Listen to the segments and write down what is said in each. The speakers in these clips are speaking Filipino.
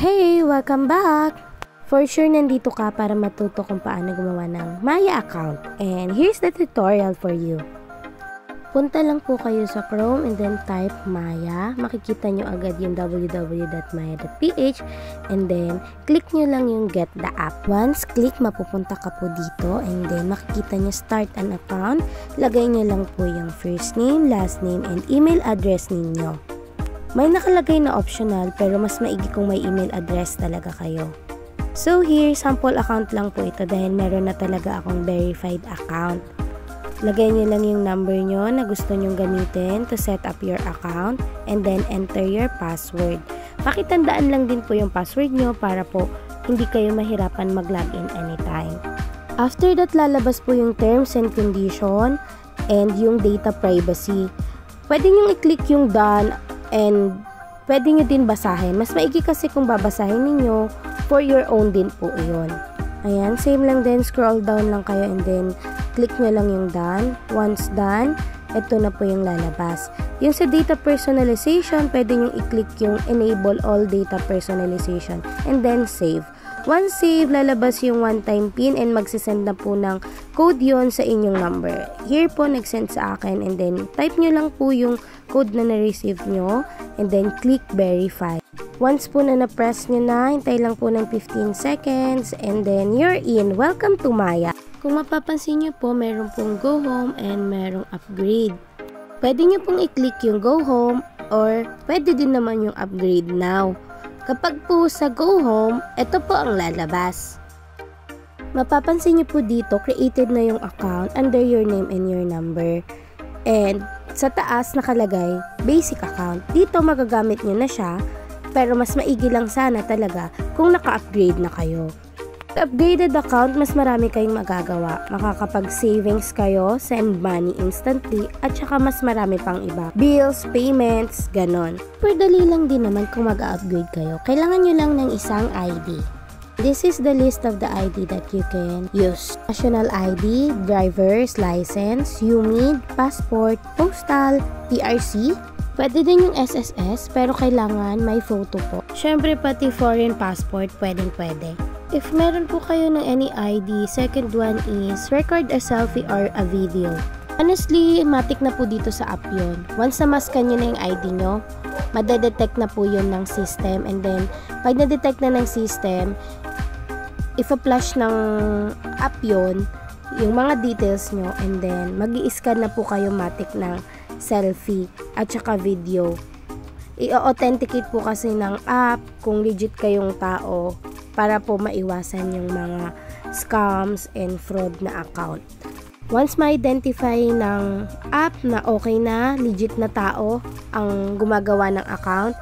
Hey! Welcome back! For sure, nandito ka para matuto kung paano gumawa ng Maya account. And here's the tutorial for you. Punta lang po kayo sa Chrome and then type Maya. Makikita nyo agad yung www.maya.ph and then click nyo lang yung get the app. Once click, mapupunta ka po dito and then makikita nyo start an account. Lagay nyo lang po yung first name, last name, and email address ninyo. May nakalagay na optional pero mas maigi kung may email address talaga kayo. So here, sample account lang po ito dahil meron na talaga akong verified account. Lagay nyo lang yung number nyo na gusto nyong gamitin to set up your account and then enter your password. Pakitandaan lang din po yung password nyo para po hindi kayo mahirapan mag-login anytime. After that, lalabas po yung terms and condition and yung data privacy. Pwede nyo i-click yung done and pwede nyo din basahin. Mas maigi kasi kung babasahin ninyo, for your own din po yun. Ayan, same lang din. Scroll down lang kayo and then click nyo lang yung done. Once done, ito na po yung lalabas. Yung sa data personalization, pwede nyo i-click yung enable all data personalization and then save. Once save, lalabas yung one-time PIN and magsisend na po ng code yon sa inyong number. Here po, nag-send sa akin and then type nyo lang po yung code na na-receive nyo and then click verify. Once po na na-press nyo na, hintay lang po ng 15 seconds and then you're in. Welcome to Maya. Kung mapapansin nyo po, meron pong go home and merong upgrade. Pwede nyo pong i-click yung go home or pwede din naman yung upgrade now. Kapag po sa go home, ito po ang lalabas. Mapapansin nyo po dito, created na yung account under your name and your number. And sa taas nakalagay, basic account. Dito magagamit nyo na siya, pero mas maigi lang sana talaga kung naka-upgrade na kayo. Upgraded account, mas marami kayong magagawa. Makakapag-savings kayo, send money instantly, at saka mas marami pang iba. Bills, payments, ganon. Super dali lang din naman kung mag-upgrade kayo. Kailangan nyo lang ng isang ID. This is the list of the ID that you can use. National ID, driver's license, UMID, passport, postal, PRC. Pwede din yung SSS, pero kailangan may photo po. Syempre pati foreign passport, pwedeng-pwede. If meron po kayo ng any ID, second one is record a selfie or a video. Honestly, matik na po dito sa app yun. Once na-maskan nyo na yung ID nyo, madedetect na po yun ng system. And then, pag na-detect na ng system, if a-flash ng app yun, yung mga details nyo, and then, mag-i-scan na po kayo matik ng selfie at saka video. I-authenticate po kasi ng app kung legit kayong tao para po maiwasan yung mga scams and fraud na account. Once ma-identify ng app na okay na, legit na tao ang gumagawa ng account,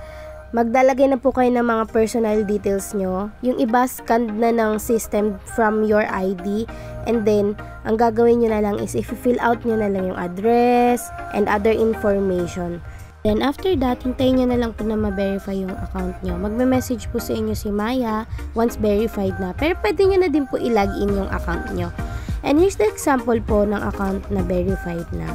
magdalagay na po kayo ng mga personal details nyo. Yung iba, scanned na ng system from your ID. And then, ang gagawin nyo na lang is i-fill out nyo na lang yung address and other information. Then, after that, hintayin nyo na lang po na ma-verify yung account nyo. Magme-message po sa inyo si Maya once verified na. Pero pwede nyo na din po i-login yung account nyo. And here's the example po ng account na verified na.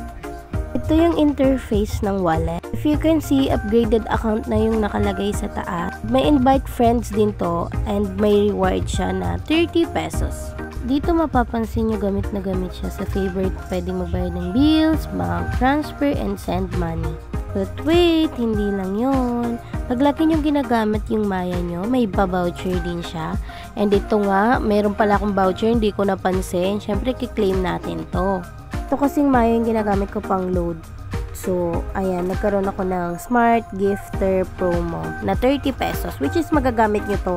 Ito yung interface ng wallet. If you can see, upgraded account na yung nakalagay sa taas. May invite friends din to and may reward siya na 30 pesos. Dito mapapansin nyo gamit na gamit siya sa favorite. Pwedeng magbayad ng bills, bank transfer, and send money. But wait, hindi lang yun. Pag laki nyo ginagamit yung Maya nyo, may voucher din siya. And ito nga, meron pala akong voucher, hindi ko napansin. Siyempre, kiklaim natin to. Ito kasing Maya yung ginagamit ko pang load. So, ayan, nagkaroon ako ng Smart Gifter promo na 30 pesos, which is magagamit nyo to.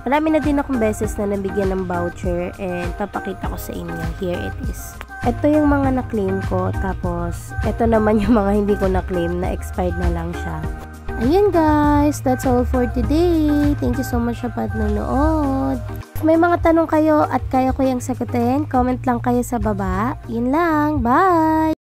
Marami na din akong beses na nabigyan ng voucher and papakita ko sa inyo. Here it is. Ito yung mga na-claim ko, tapos ito naman yung mga hindi ko na-claim na expired na lang siya. Ayan guys, that's all for today. Thank you so much sa panonood. Kung may mga tanong kayo at kaya ko yung sagutin, comment lang kayo sa baba. Yun lang, bye!